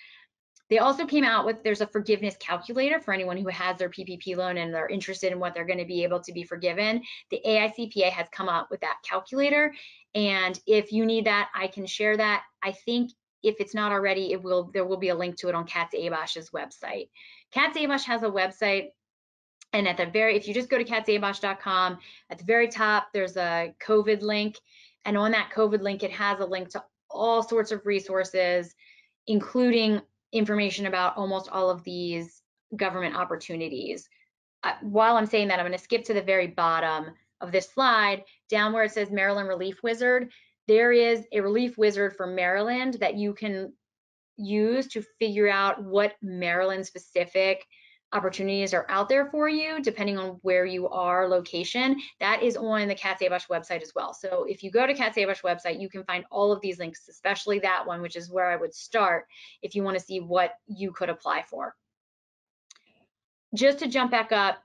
They also came out with, there's a forgiveness calculator for anyone who has their PPP loan and they're interested in what they're going to be able to be forgiven. The AICPA has come up with that calculator. And if you need that, I can share that. I think if it's not already, there will be a link to it on KatzAbosch's website. KatzAbosch has a website, and at the if you just go to KatzAbosch.com, at the very top, there's a COVID link. And on that COVID link, it has a link to all sorts of resources, including information about almost all of these government opportunities. While I'm saying that, I'm going to skip to the very bottom of this slide, down where it says Maryland Relief Wizard. There is a relief wizard for Maryland that you can use to figure out what Maryland specific opportunities are out there for you, depending on where you are location. That is on the KatzAbosch website as well. So if you go to KatzAbosch website, you can find all of these links, especially that one, which is where I would start if you want to see what you could apply for. Just to jump back up,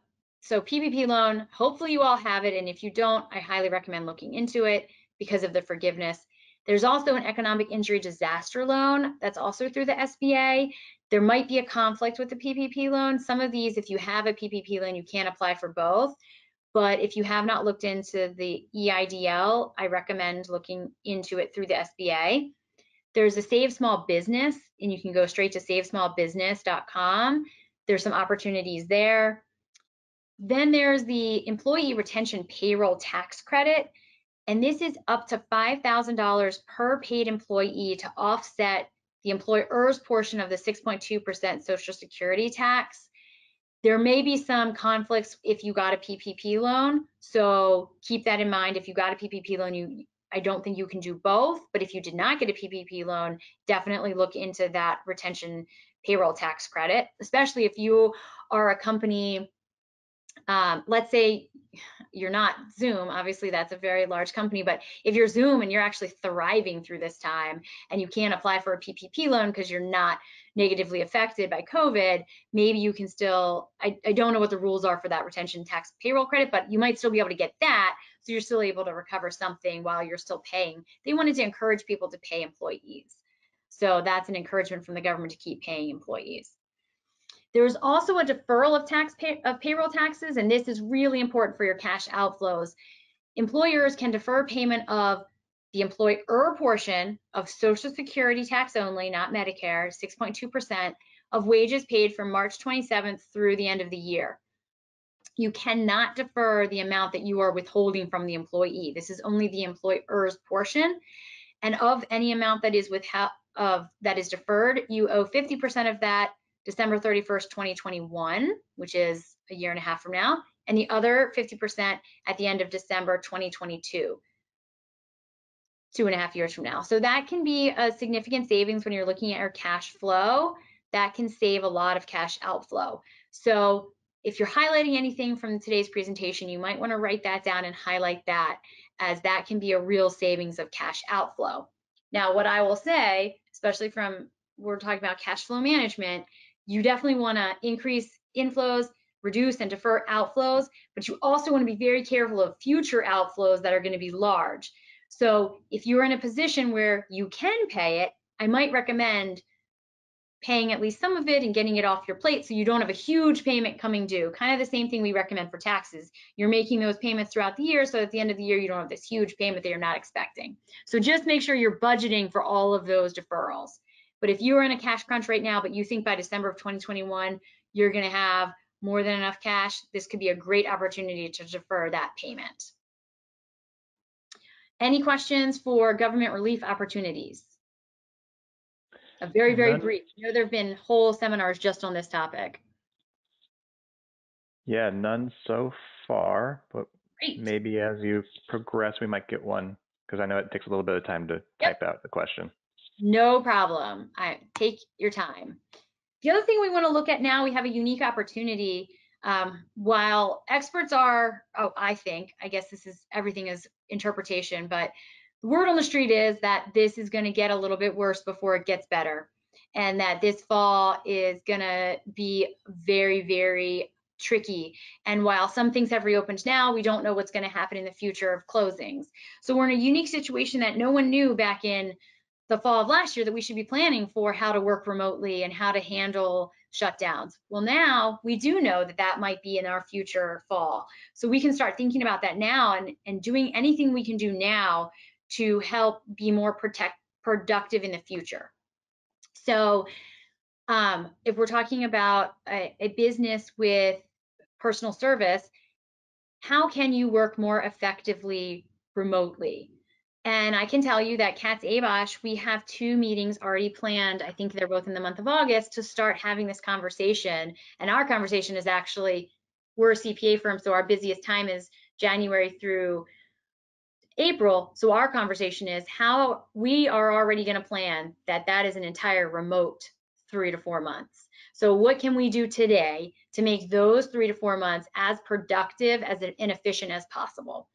so PPP loan, hopefully you all have it, and if you don't, I highly recommend looking into it because of the forgiveness. There's also an economic injury disaster loan that's also through the SBA. There might be a conflict with the PPP loan. Some of these, if you have a PPP loan, you can't apply for both. But if you have not looked into the EIDL, I recommend looking into it through the SBA. There's a Save Small Business, and you can go straight to savesmallbusiness.com. There's some opportunities there. Then there's the Employee Retention Payroll Tax Credit, and this is up to $5,000 per paid employee to offset the employer's portion of the 6.2% Social Security tax. There may be some conflicts if you got a PPP loan, so keep that in mind. If you got a PPP loan, I don't think you can do both, but if you did not get a PPP loan, definitely look into that retention payroll tax credit, especially if you are a company. Let's say you're not Zoom, obviously that's a very large company, but if you're Zoom and you're actually thriving through this time and you can't apply for a PPP loan because you're not negatively affected by COVID, maybe you can still, I don't know what the rules are for that retention tax payroll credit, but you might still be able to get that, so you're still able to recover something while you're still paying. They wanted to encourage people to pay employees. So that's an encouragement from the government to keep paying employees. There is also a deferral of payroll taxes, and this is really important for your cash outflows. Employers can defer payment of the employer portion of Social Security tax only, not Medicare, 6.2%, of wages paid from March 27th through the end of the year. You cannot defer the amount that you are withholding from the employee. This is only the employer's portion, and of any amount that is deferred, you owe 50% of that December 31st, 2021, which is a year and a half from now, and the other 50% at the end of December 2022, 2.5 years from now. So that can be a significant savings when you're looking at your cash flow. That can save a lot of cash outflow. So if you're highlighting anything from today's presentation, you might want to write that down and highlight that, as that can be a real savings of cash outflow. Now, what I will say, especially from, we're talking about cash flow management, you definitely want to increase inflows, reduce and defer outflows, but you also want to be very careful of future outflows that are going to be large. So if you're in a position where you can pay it, I might recommend paying at least some of it and getting it off your plate so you don't have a huge payment coming due. Kind of the same thing we recommend for taxes. You're making those payments throughout the year, so at the end of the year, you don't have this huge payment that you're not expecting. So just make sure you're budgeting for all of those deferrals. But if you are in a cash crunch right now, but you think by December of 2021, you're going to have more than enough cash, this could be a great opportunity to defer that payment. Any questions for government relief opportunities? A very, very brief. I know there have been whole seminars just on this topic. Yeah, none so far, but Great. maybe as you progress, we might get one, because I know it takes a little bit of time to type out the question. No problem. Take your time. The other thing we want to look at now, we have a unique opportunity. While experts are, I guess this is, everything is interpretation, but the word on the street is that this is going to get a little bit worse before it gets better. And that this fall is going to be very, very tricky. And while some things have reopened now, we don't know what's going to happen in the future of closings. So we're in a unique situation that no one knew back in the fall of last year, that we should be planning for how to work remotely and how to handle shutdowns. Well, now we do know that that might be in our future fall. So we can start thinking about that now and doing anything we can do now to help be more productive in the future. So if we're talking about a business with personal service, how can you work more effectively remotely? And I can tell you that KatzAbosch, we have 2 meetings already planned. I think they're both in the month of August, to start having this conversation. And our conversation is actually, we're a CPA firm, so our busiest time is January through April. So our conversation is how we are already going to plan that is an entire remote 3 to 4 months. So what can we do today to make those 3 to 4 months as productive and efficient as possible?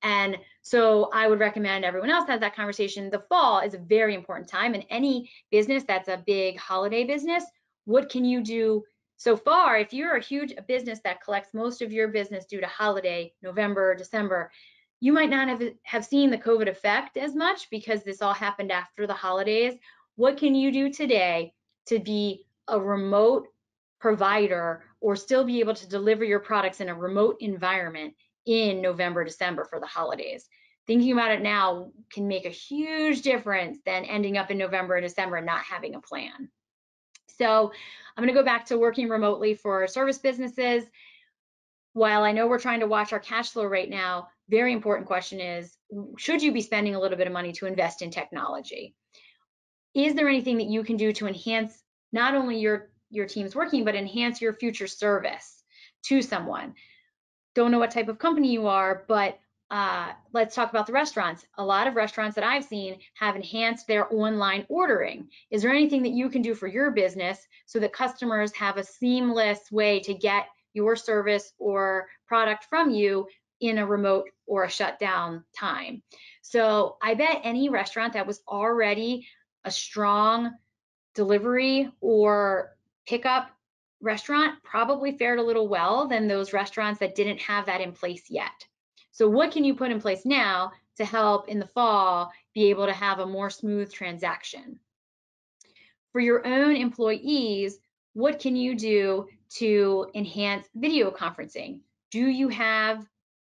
And so I would recommend everyone else has that conversation. The fall is a very important time, and any business that's a big holiday business, what can you do so far? If you're a business that collects most of your business due to holiday, November, December, you might not have seen the COVID effect as much because this all happened after the holidays. What can you do today to be a remote provider or still be able to deliver your products in a remote environment in November, December for the holidays? Thinking about it now can make a huge difference than ending up in November and December and not having a plan. So I'm going to go back to working remotely for service businesses. While I know we're trying to watch our cash flow right now, very important question is, should you be spending a little bit of money to invest in technology? Is there anything that you can do to enhance not only your team's working, but enhance your future service to someone? Don't know what type of company you are, but let's talk about the restaurants. A lot of restaurants that I've seen have enhanced their online ordering. Is there anything that you can do for your business so that customers have a seamless way to get your service or product from you in a remote or a shutdown time? So I bet any restaurant that was already a strong delivery or pickup restaurant probably fared a little well than those restaurants that didn't have that in place yet. So what can you put in place now to help in the fall be able to have a more smooth transaction? For your own employees, what can you do to enhance video conferencing? Do you have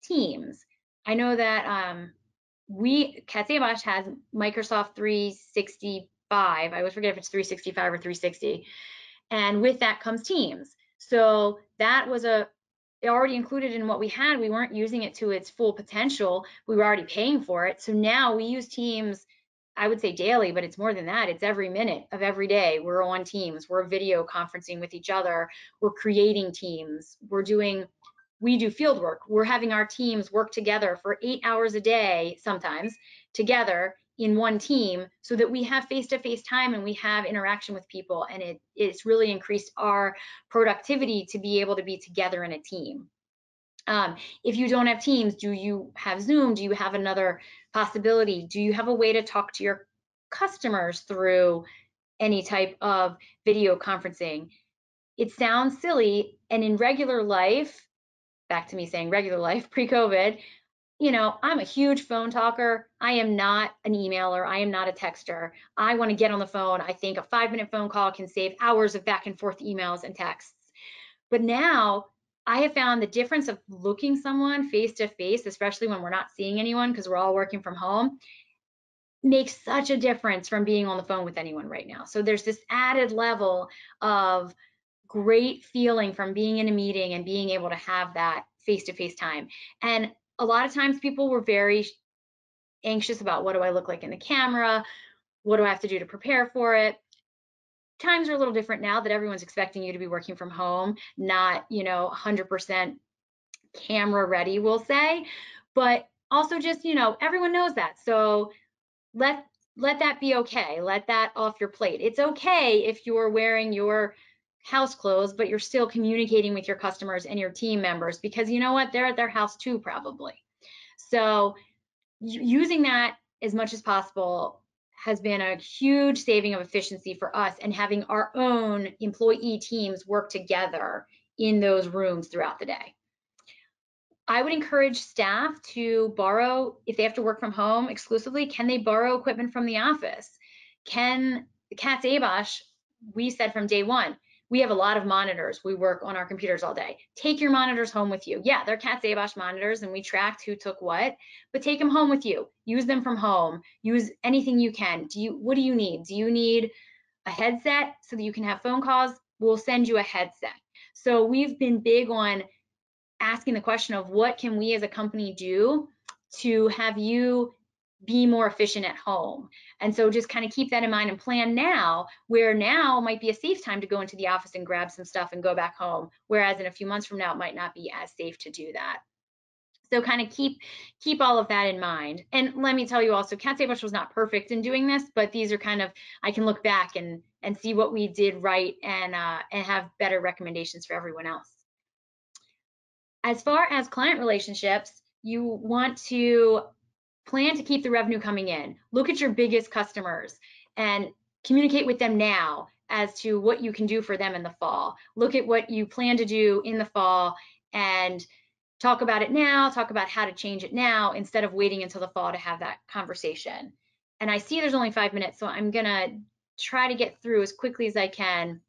Teams? I know that KatzAbosch has Microsoft 365. I always forget if it's 365 or 360. And with that comes Teams. So that was already included in what we had. We weren't using it to its full potential. We were already paying for it. So now we use Teams, I would say daily, but it's more than that. It's every minute of every day. We're on Teams. We're video conferencing with each other. We're creating teams. We do field work. We're having our teams work together for 8 hours a day, sometimes together in one team, so that we have face-to-face time and we have interaction with people. And it's really increased our productivity to be able to be together in a team. If you don't have Teams, do you have Zoom? Do you have another possibility? Do you have a way to talk to your customers through any type of video conferencing? It sounds silly, and in regular life, back to me saying regular life, pre-COVID, I'm a huge phone talker. I am not an emailer. I am not a texter. I want to get on the phone. I think a 5-minute phone call can save hours of back and forth emails and texts. But now I have found the difference of looking someone face to face, especially when we're not seeing anyone because we're all working from home, makes such a difference from being on the phone with anyone right now. So there's this added level of great feeling from being in a meeting and being able to have that face-to-face time. And a lot of times people were very anxious about, what do I look like in the camera? What do I have to do to prepare for it? Times are a little different now that everyone's expecting you to be working from home, not 100% camera ready, we'll say, but also just everyone knows that. So let's let that be okay. Let that off your plate. It's okay if you're wearing your house clothes, but you're still communicating with your customers and your team members, because you know what? They're at their house too, probably. So using that as much as possible has been a huge saving of efficiency for us, and having our own employee teams work together in those rooms throughout the day. I would encourage staff to borrow, if they have to work from home exclusively, can they borrow equipment from the office? Can KatzAbosch, we said from day one, we have a lot of monitors. We work on our computers all day. Take your monitors home with you. Yeah, they're KatzAbosch monitors and we tracked who took what, but take them home with you. Use them from home. Use anything you can. What do you need? Do you need a headset so that you can have phone calls? We'll send you a headset. So we've been big on asking the question of what can we as a company do to have you be more efficient at home. And so just kind of keep that in mind and plan now, where now might be a safe time to go into the office and grab some stuff and go back home, whereas in a few months from now it might not be as safe to do that. So kind of keep all of that in mind. And let me tell you also, KatzAbosch was not perfect in doing this, but these are kind of, I can look back and see what we did right and have better recommendations for everyone else. As far as client relationships, you want to plan to keep the revenue coming in. Look at your biggest customers and communicate with them now as to what you can do for them in the fall. Look at what you plan to do in the fall and talk about it now, talk about how to change it now, instead of waiting until the fall to have that conversation. And I see there's only 5 minutes, so I'm gonna try to get through as quickly as I can.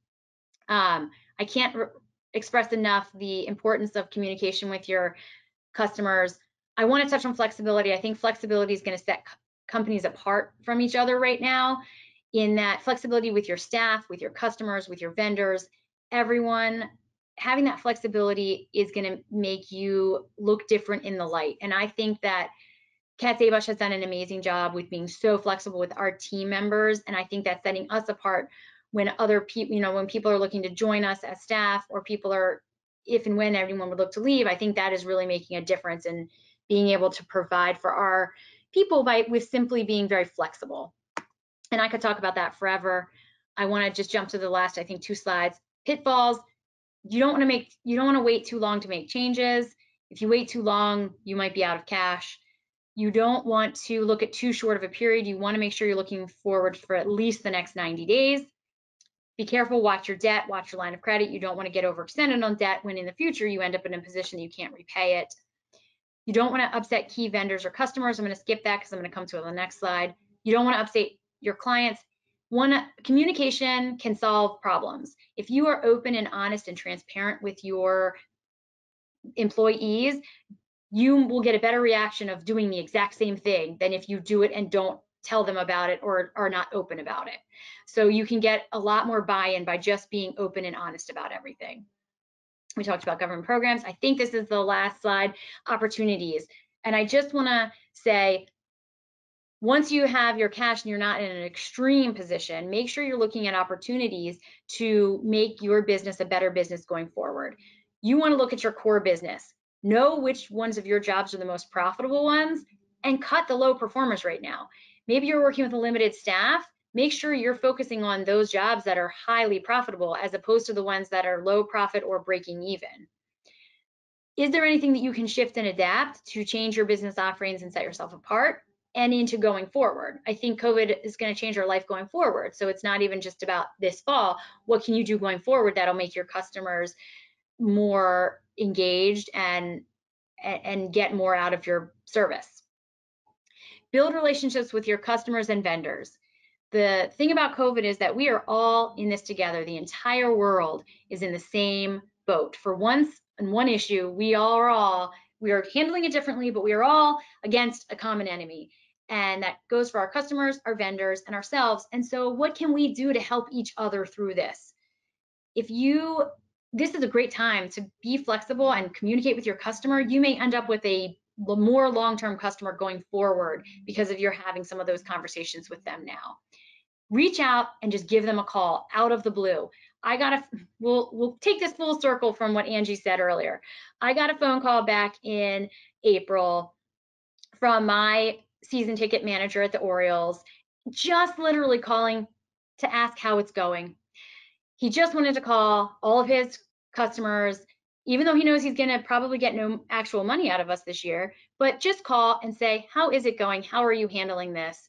I can't express enough the importance of communication with your customers. I want to touch on flexibility. I think flexibility is going to set companies apart from each other right now, in that flexibility with your staff, with your customers, with your vendors, everyone having that flexibility is going to make you look different in the light. And I think that KatzAbosch has done an amazing job with being so flexible with our team members. And I think that's setting us apart when other people, you know, when people are looking to join us as staff, or people are, if and when everyone would look to leave, I think that is really making a difference in being able to provide for our people with simply being very flexible. And I could talk about that forever. I want to just jump to the last, I think, 2 slides. Pitfalls. You don't want to wait too long to make changes. If you wait too long, you might be out of cash. You don't want to look at too short of a period. You want to make sure you're looking forward for at least the next 90 days. Be careful, watch your debt, watch your line of credit. You don't want to get overextended on debt when in the future you end up in a position that you can't repay it. You don't want to upset key vendors or customers. I'm going to skip that because I'm going to come to it on the next slide. You don't want to upset your clients. Communication can solve problems. If you are open and honest and transparent with your employees, you will get a better reaction of doing the exact same thing than if you do it and don't tell them about it or are not open about it. So you can get a lot more buy-in by just being open and honest about everything. We talked about government programs. I think this is the last slide, opportunities. And I just want to say, once you have your cash and you're not in an extreme position, make sure you're looking at opportunities to make your business a better business going forward. You want to look at your core business. Know which ones of your jobs are the most profitable ones and cut the low performers right now. Maybe you're working with a limited staff. Make sure you're focusing on those jobs that are highly profitable as opposed to the ones that are low profit or breaking even. Is there anything that you can shift and adapt to change your business offerings and set yourself apart and into going forward? I think COVID is going to change our life going forward. So it's not even just about this fall. What can you do going forward that'll make your customers more engaged and get more out of your service? Build relationships with your customers and vendors. The thing about COVID is that we are all in this together. The entire world is in the same boat. For once, in one issue, we are handling it differently, but we are all against a common enemy. And that goes for our customers, our vendors, and ourselves. And so what can we do to help each other through this? This is a great time to be flexible and communicate with your customer. You may end up with a more long-term customer going forward because of you're having some of those conversations with them now. Reach out and just give them a call out of the blue. We'll take this full circle from what Angie said earlier. I got a phone call back in April from my season ticket manager at the Orioles just literally calling to ask how it's going. He just wanted to call all of his customers, even though he knows he's going to probably get no actual money out of us this year, but just call and say, how is it going? How are you handling this?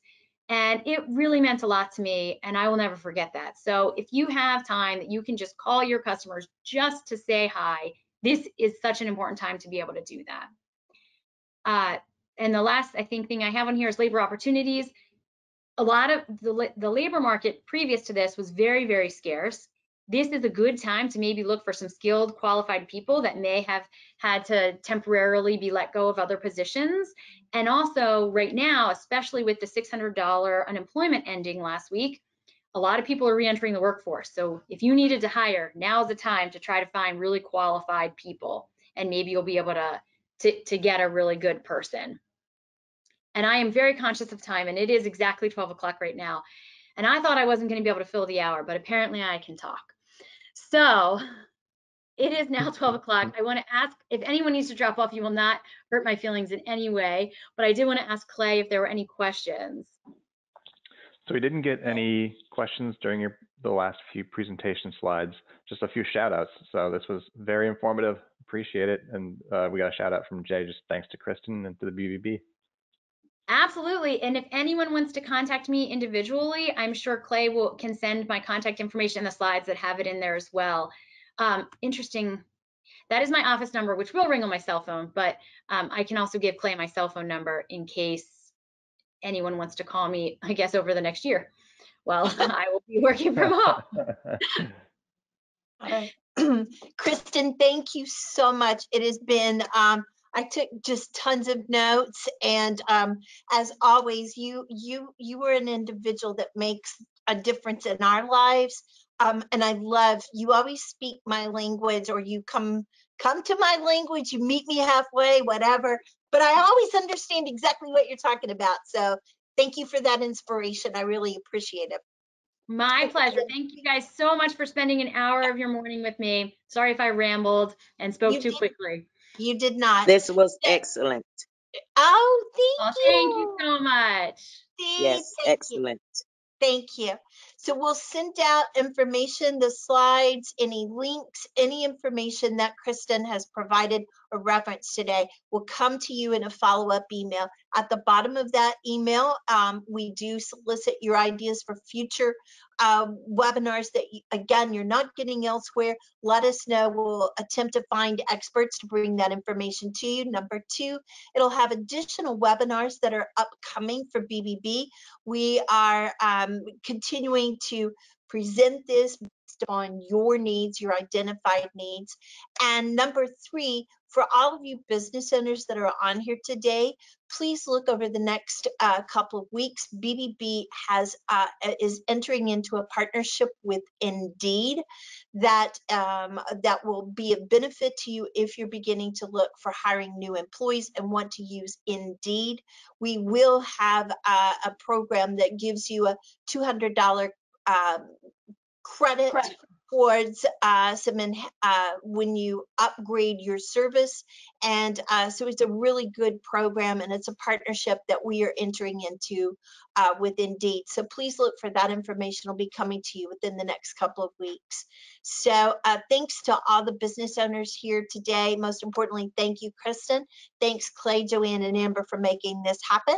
And it really meant a lot to me, and I will never forget that. So if you have time that you can just call your customers just to say hi, this is such an important time to be able to do that. And the last, I think, thing I have on here is labor opportunities. A lot of the labor market previous to this was very, very scarce. This is a good time to maybe look for some skilled, qualified people that may have had to temporarily be let go of other positions. And also right now, especially with the $600 unemployment ending last week, a lot of people are re-entering the workforce. So if you needed to hire, now's the time to try to find really qualified people, and maybe you'll be able to get a really good person. And I am very conscious of time, and it is exactly 12 o'clock right now. And I thought I wasn't going to be able to fill the hour, but apparently I can talk. So it is now 12 o'clock. I want to ask if anyone needs to drop off. You will not hurt my feelings in any way, but I did want to ask Clay if there were any questions. So we didn't get any questions during the last few presentation slides, just a few shout outs. So this was very informative, appreciate it. And we got a shout out from Jay, just thanks to Kristin and to the BBB. Absolutely. And if anyone wants to contact me individually, I'm sure Clay can send my contact information in the slides that have it in there as well. Interesting. That is my office number, which will ring on my cell phone, but I can also give Clay my cell phone number in case anyone wants to call me, I guess, over the next year. Well, I will be working from home. Kristin, thank you so much. It has been, I took just tons of notes, and as always, you were an individual that makes a difference in our lives. And I love, you always speak my language, or you come to my language, you meet me halfway, whatever, but I always understand exactly what you're talking about. So thank you for that inspiration. I really appreciate it. My pleasure. Thank you guys so much for spending an hour of your morning with me. Sorry if I rambled and spoke too quickly. You did not. This was excellent. Oh, thank you. Thank you so much. Yes, excellent. Thank you. So we'll send out information, the slides, any links, any information that Kristin has provided or referenced today will come to you in a follow-up email. At the bottom of that email, we do solicit your ideas for future webinars that, again, you're not getting elsewhere. Let us know. We'll attempt to find experts to bring that information to you. Number two, it'll have additional webinars that are upcoming for BBB. We are continuing to present this based on your needs, your identified needs. And number three, for all of you business owners that are on here today, please look over the next couple of weeks. BBB is entering into a partnership with Indeed that will be of benefit to you if you're beginning to look for hiring new employees and want to use Indeed. We will have a program that gives you a $200 credit towards when you upgrade your service. And so it's a really good program, and it's a partnership that we are entering into with Indeed. So please look for that information. It'll be coming to you within the next couple of weeks. So thanks to all the business owners here today. Most importantly, thank you, Kristin. Thanks, Clay, Joanne, and Amber for making this happen.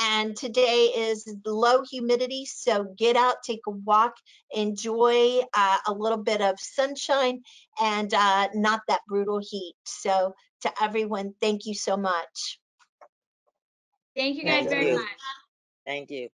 And today is low humidity, so get out, take a walk, enjoy a little bit of sunshine and not that brutal heat. So to everyone, thank you so much. Thank you guys very much. Thank you.